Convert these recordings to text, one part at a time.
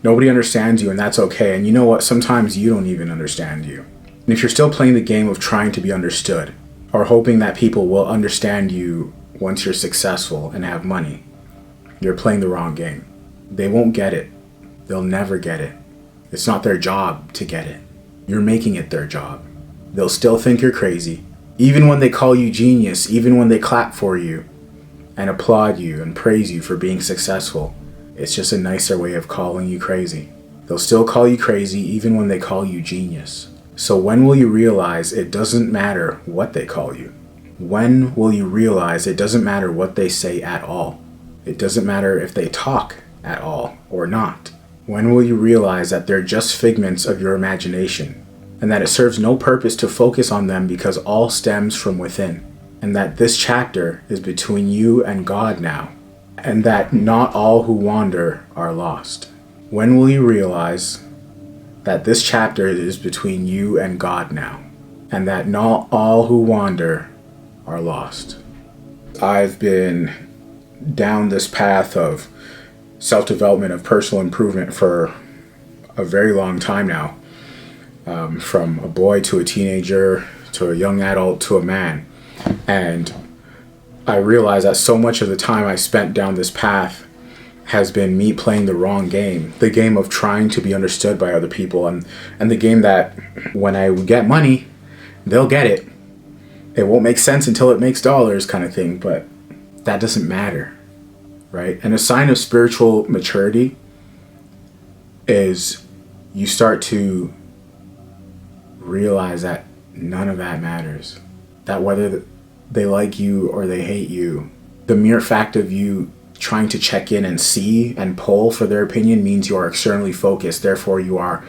Nobody understands you, and that's okay. And you know what? Sometimes you don't even understand you. And if you're still playing the game of trying to be understood, or hoping that people will understand you once you're successful and have money, you're playing the wrong game. They won't get it. They'll never get it. It's not their job to get it. You're making it their job. They'll still think you're crazy. Even when they call you genius, even when they clap for you and applaud you and praise you for being successful, it's just a nicer way of calling you crazy. They'll still call you crazy even when they call you genius. So when will you realize it doesn't matter what they call you? When will you realize it doesn't matter what they say at all? It doesn't matter if they talk at all or not. When will you realize that they're just figments of your imagination, and that it serves no purpose to focus on them because all stems from within, and that this chapter is between you and God now, and that not all who wander are lost? When will you realize that this chapter is between you and God now, and that not all who wander are lost? I've been down this path of self-development, of personal improvement for a very long time now, from a boy to a teenager to a young adult to a man. And I realized that so much of the time I spent down this path has been me playing the wrong game, the game of trying to be understood by other people, and the game that when I get money, they'll get it. It won't make sense until it makes dollars kind of thing, but that doesn't matter, right? And a sign of spiritual maturity is you start to realize that none of that matters. That whether they like you or they hate you, the mere fact of you trying to check in and see and pull for their opinion means you are externally focused. Therefore, you are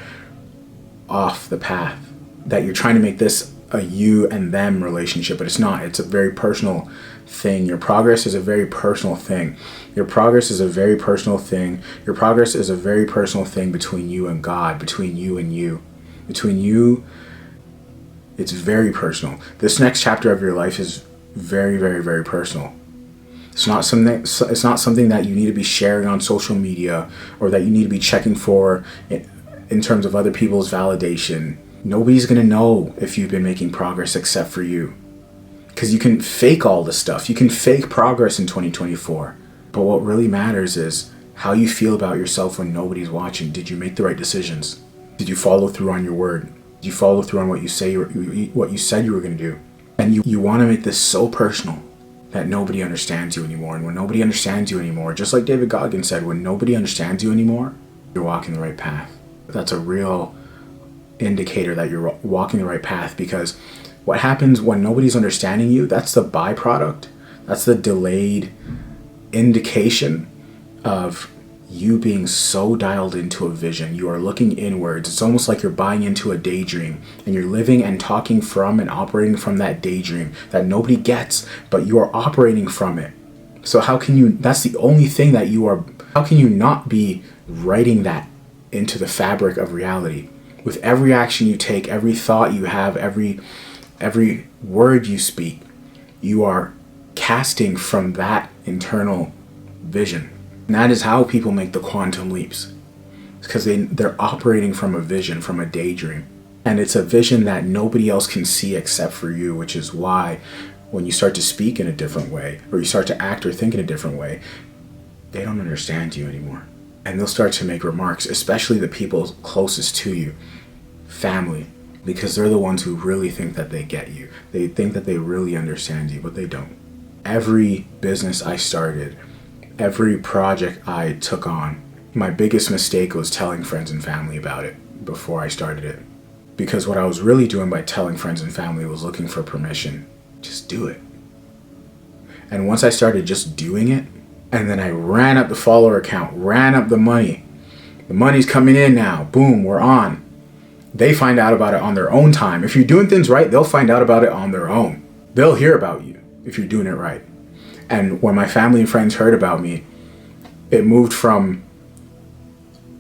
off the path. That you're trying to make this a you and them relationship, but it's not. It's a very personal thing. Your progress is a very personal thing. Your progress is a very personal thing. Your progress is a very personal thing between you and God, between you and you. Between you, it's very personal. This next chapter of your life is very, very, very personal. It's not something that you need to be sharing on social media or that you need to be checking for in terms of other people's validation. Nobody's going to know if you've been making progress except for you. Because you can fake all this stuff. You can fake progress in 2024. But what really matters is how you feel about yourself when nobody's watching. Did you make the right decisions? Did you follow through on your word? Did you follow through on what you said you were going to do? And you want to make this so personal that nobody understands you anymore. And when nobody understands you anymore, just like David Goggins said, when nobody understands you anymore, you're walking the right path. That's a real indicator that you're walking the right path, because what happens when nobody's understanding you, that's the byproduct. That's the delayed indication of you being so dialed into a vision. You are looking inwards. It's almost like you're buying into a daydream, and you're living and talking from and operating from that daydream that nobody gets, but you are operating from it. So that's the only thing that how can you not be writing that into the fabric of reality? With every action you take, every thought you have, every word you speak, you are casting from that internal vision. And that is how people make the quantum leaps. It's because they're operating from a vision, from a daydream. And it's a vision that nobody else can see except for you, which is why when you start to speak in a different way, or you start to act or think in a different way, they don't understand you anymore. And they'll start to make remarks, especially the people closest to you, family, because they're the ones who really think that they get you. They think that they really understand you, but they don't. Every business I started, every project I took on, my biggest mistake was telling friends and family about it before I started it. Because what I was really doing by telling friends and family was looking for permission. Just do it. And once I started just doing it, and then I ran up the follower count, ran up the money. The money's coming in now. Boom, we're on. They find out about it on their own time. If you're doing things right, they'll find out about it on their own. They'll hear about you if you're doing it right. And when my family and friends heard about me, it moved from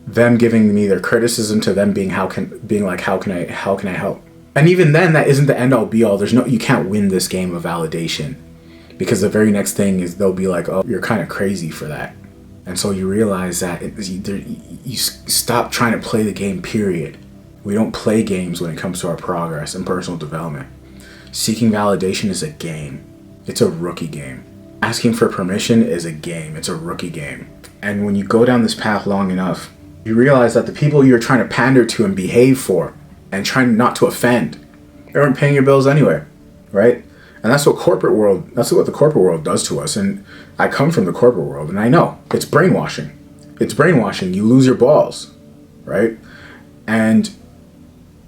them giving me their criticism to them being how can I help? And even then, that isn't the end all be all. You can't win this game of validation, because the very next thing is they'll be like, oh, you're kind of crazy for that. And so you realize that you stop trying to play the game, period. We don't play games when it comes to our progress and personal development. Seeking validation is a game. It's a rookie game. Asking for permission is a game. It's a rookie game. And when you go down this path long enough, you realize that the people you're trying to pander to and behave for and trying not to offend, they aren't paying your bills anyway, right? And that's what the corporate world does to us. And I come from the corporate world, and I know it's brainwashing. It's brainwashing. You lose your balls, right? And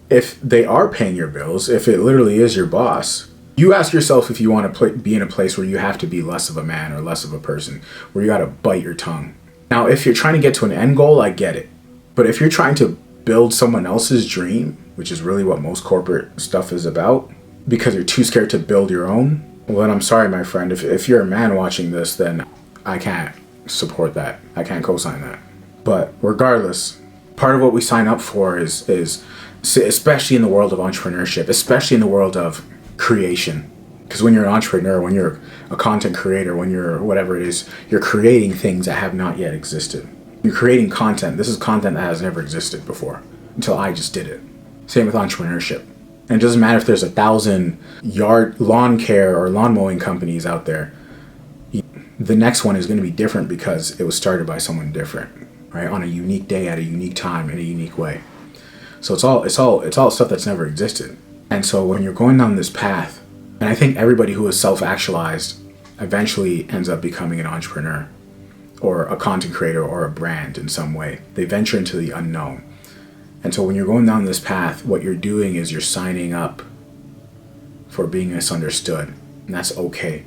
if they are paying your bills, if it literally is your boss, you ask yourself if you want to be in a place where you have to be less of a man or less of a person, where you got to bite your tongue. Now, if you're trying to get to an end goal, I get it. But if you're trying to build someone else's dream, which is really what most corporate stuff is about, because you're too scared to build your own, well, then I'm sorry, my friend. If you're a man watching this, then I can't support that. I can't co-sign that. But regardless, part of what we sign up for is especially in the world of entrepreneurship, especially in the world of creation. Because when you're an entrepreneur, when you're a content creator, when you're whatever it is, you're creating things that have not yet existed. You're creating content. This is content that has never existed before until I just did it. Same with entrepreneurship. And it doesn't matter if there's 1,000 yard lawn care or lawn mowing companies out there. The next one is going to be different because it was started by someone different, right? On a unique day, at a unique time, in a unique way. So it's all stuff that's never existed. And so when you're going down this path, and I think everybody who is self-actualized eventually ends up becoming an entrepreneur or a content creator or a brand in some way. They venture into the unknown. And so when you're going down this path, what you're doing is you're signing up for being misunderstood. And that's okay.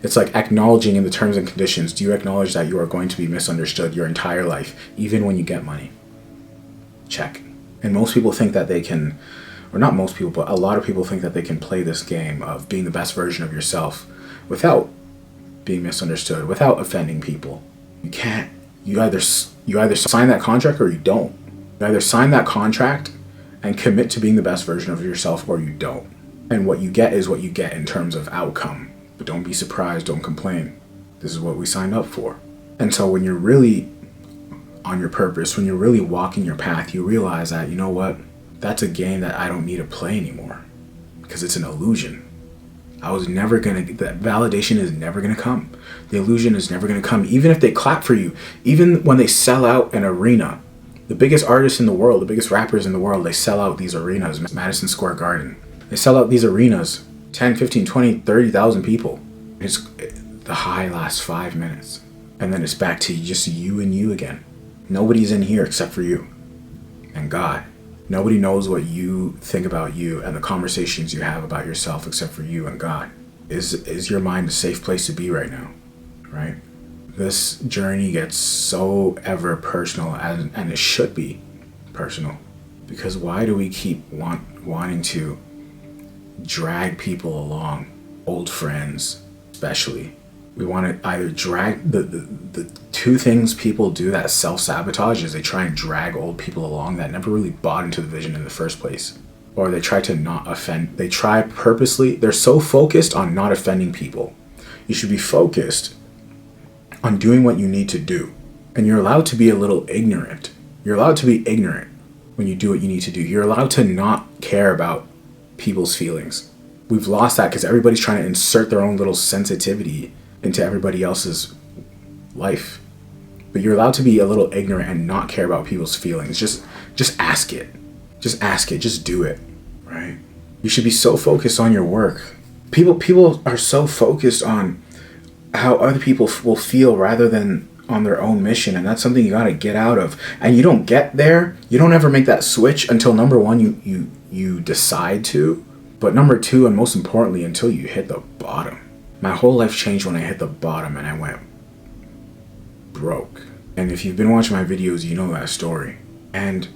It's like acknowledging in the terms and conditions. Do you acknowledge that you are going to be misunderstood your entire life, even when you get money? Check. And most people think that they can, or not most people, but a lot of people think that they can play this game of being the best version of yourself without being misunderstood, without offending people. You can't. You either sign that contract or you don't. You either sign that contract and commit to being the best version of yourself, or you don't. And what you get is what you get in terms of outcome. But don't be surprised, don't complain. This is what we signed up for. And so when you're really on your purpose, when you're really walking your path, you realize that, you know what? That's a game that I don't need to play anymore because it's an illusion. That validation is never going to come. The illusion is never going to come. Even if they clap for you, even when they sell out an arena, the biggest artists in the world, the biggest rappers in the world, they sell out these arenas, Madison Square Garden. They sell out these arenas, 10, 15, 20, 30,000 people. The high lasts 5 minutes. And then it's back to just you and you again. Nobody's in here except for you and God. Nobody knows what you think about you and the conversations you have about yourself except for you and God. Is your mind a safe place to be right now? Right? This journey gets so ever personal, and it should be personal. Because why do we keep wanting to drag people along? Old friends, especially. We want to either drag the two things people do that self-sabotage is they try and drag old people along that never really bought into the vision in the first place. Or they try to not offend. They try purposely. They're so focused on not offending people. You should be focused on doing what you need to do. And you're allowed to be a little ignorant. You're allowed to be ignorant when you do what you need to do. You're allowed to not care about people's feelings. We've lost that because everybody's trying to insert their own little sensitivity into everybody else's life. But you're allowed to be a little ignorant and not care about people's feelings. Just ask it. Just ask it. Just do it. Right? You should be so focused on your work. People are so focused on how other people will feel rather than on their own mission, and that's something you got to get out of. And you don't get there. You don't ever make that switch until number one, you decide to. But number two, and most importantly, until you hit the bottom. My whole life changed when I hit the bottom and I went broke. And if you've been watching my videos, you know that story. And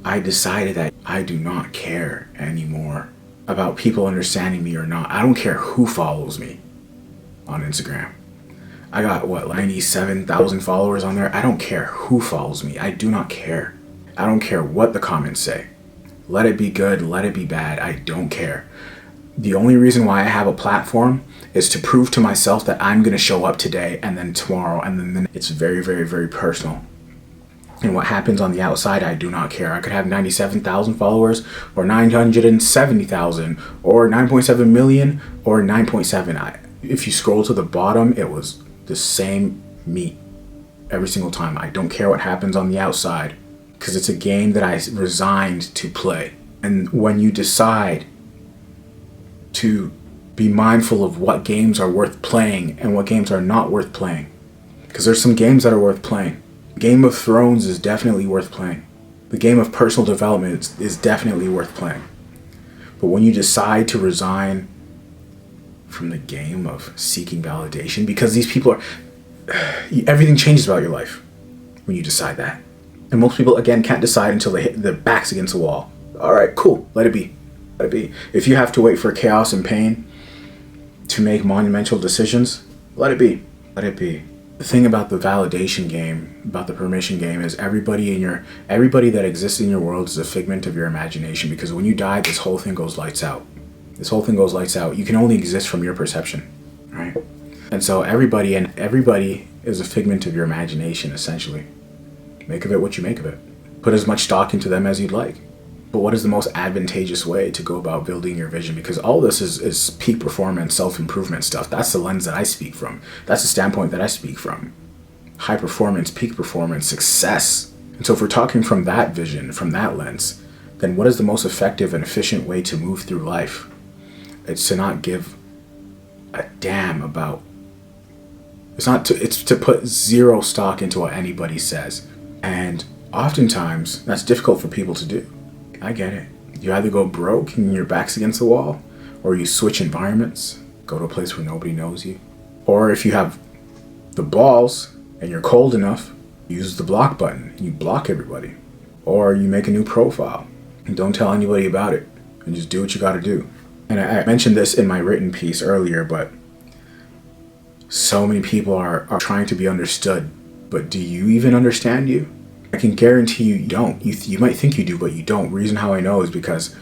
I decided that I do not care anymore about people understanding me or not. I don't care who follows me on Instagram. I got 97,000 followers on there. I don't care who follows me. I do not care. I don't care what the comments say. Let it be good, let it be bad. I don't care. The only reason why I have a platform is to prove to myself that I'm going to show up today and then tomorrow, and then it's very, very, very personal. And what happens on the outside, I do not care. I could have 97,000 followers, or 970,000, or 9.7 million, or 9.7. If you scroll to the bottom, it was the same meat every single time. I don't care what happens on the outside, because it's a game that I resigned to play. And when you decide to be mindful of what games are worth playing and what games are not worth playing, because there's some games that are worth playing. Game of Thrones is definitely worth playing. The game of personal development is definitely worth playing. But when you decide to resign from the game of seeking validation, because these people are, everything changes about your life when you decide that. And most people, again, can't decide until they hit their backs against the wall. All right, cool, let it be. Let it be. If you have to wait for chaos and pain to make monumental decisions, let it be. Let it be. The thing about the validation game, about the permission game, is everybody that exists in your world is a figment of your imagination, because when you die, this whole thing goes lights out. This whole thing goes lights out. You can only exist from your perception, right? And so everybody is a figment of your imagination, essentially. Make of it what you make of it. Put as much stock into them as you'd like. But what is the most advantageous way to go about building your vision? Because all this is peak performance, self-improvement stuff. That's the lens that I speak from. That's the standpoint that I speak from. High performance, peak performance, success. And so if we're talking from that vision, from that lens, then what is the most effective and efficient way to move through life? It's to not give a damn about... It's to put zero stock into what anybody says. And oftentimes, that's difficult for people to do. I get it. You either go broke and your back's against the wall, or you switch environments, go to a place where nobody knows you. Or if you have the balls and you're cold enough, use the block button and you block everybody. Or you make a new profile and don't tell anybody about it and just do what you gotta do. And I mentioned this in my written piece earlier, but so many people are trying to be understood. But do you even understand you? I can guarantee you don't. You might think you do, but you don't. Reason how I know is because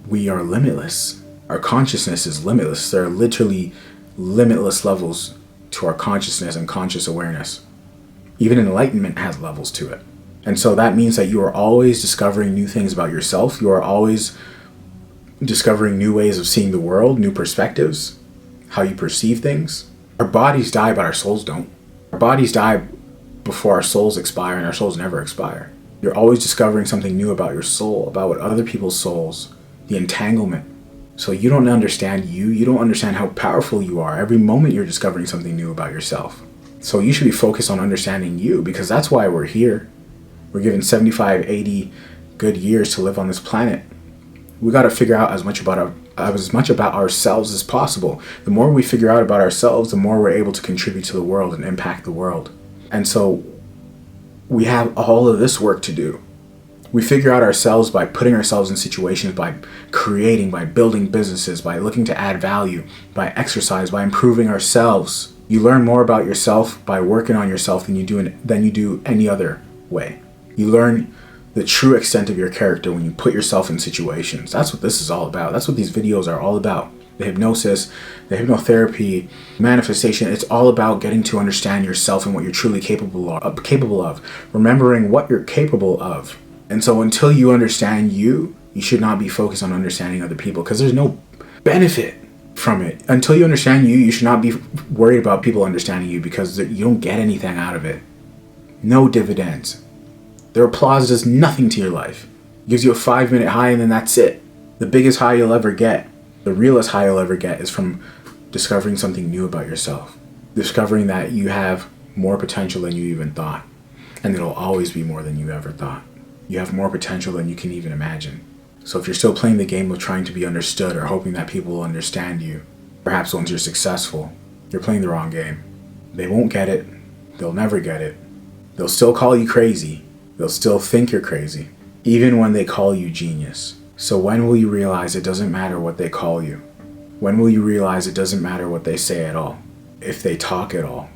we are limitless. Our consciousness is limitless. There are literally limitless levels to our consciousness and conscious awareness. Even enlightenment has levels to it. And so that means that you are always discovering new things about yourself. You are always discovering new ways of seeing the world, new perspectives, how you perceive things. Our bodies die, but our souls don't. Our bodies die before our souls expire, and our souls never expire. You're always discovering something new about your soul, about what other people's souls, the entanglement. So you don't understand you don't understand how powerful you are. Every moment you're discovering something new about yourself. So you should be focused on understanding you, because that's why we're here. We're given 75, 80 good years to live on this planet. We got to figure out as much about ourselves as possible. The more we figure out about ourselves, the more we're able to contribute to the world and impact the world. And so we have all of this work to do. We figure out ourselves by putting ourselves in situations, by creating, by building businesses, by looking to add value, by exercise, by improving ourselves. You learn more about yourself by working on yourself than you do any other way. You learn the true extent of your character when you put yourself in situations. That's what this is all about. That's what these videos are all about. The hypnosis, the hypnotherapy, manifestation, it's all about getting to understand yourself and what you're truly capable of, remembering what you're capable of. And so until you understand you should not be focused on understanding other people, because there's no benefit from it. Until you understand you should not be worried about people understanding you, because you don't get anything out of it. No dividends. Their applause does nothing to your life. It gives you a 5-minute high and then that's it. The biggest high you'll ever get, the realest high you'll ever get, is from discovering something new about yourself. Discovering that you have more potential than you even thought. And it'll always be more than you ever thought. You have more potential than you can even imagine. So if you're still playing the game of trying to be understood or hoping that people will understand you, perhaps once you're successful, you're playing the wrong game. They won't get it. They'll never get it. They'll still call you crazy. They'll still think you're crazy, even when they call you genius. So when will you realize it doesn't matter what they call you? When will you realize it doesn't matter what they say at all, if they talk at all,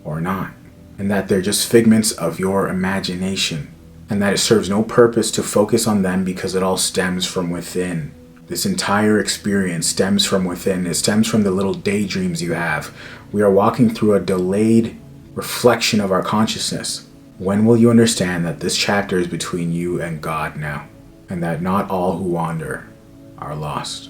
or not? And that they're just figments of your imagination, and that it serves no purpose to focus on them because it all stems from within. This entire experience stems from within. It stems from the little daydreams you have. We are walking through a delayed reflection of our consciousness. When will you understand that this chapter is between you and God now, and that not all who wander are lost?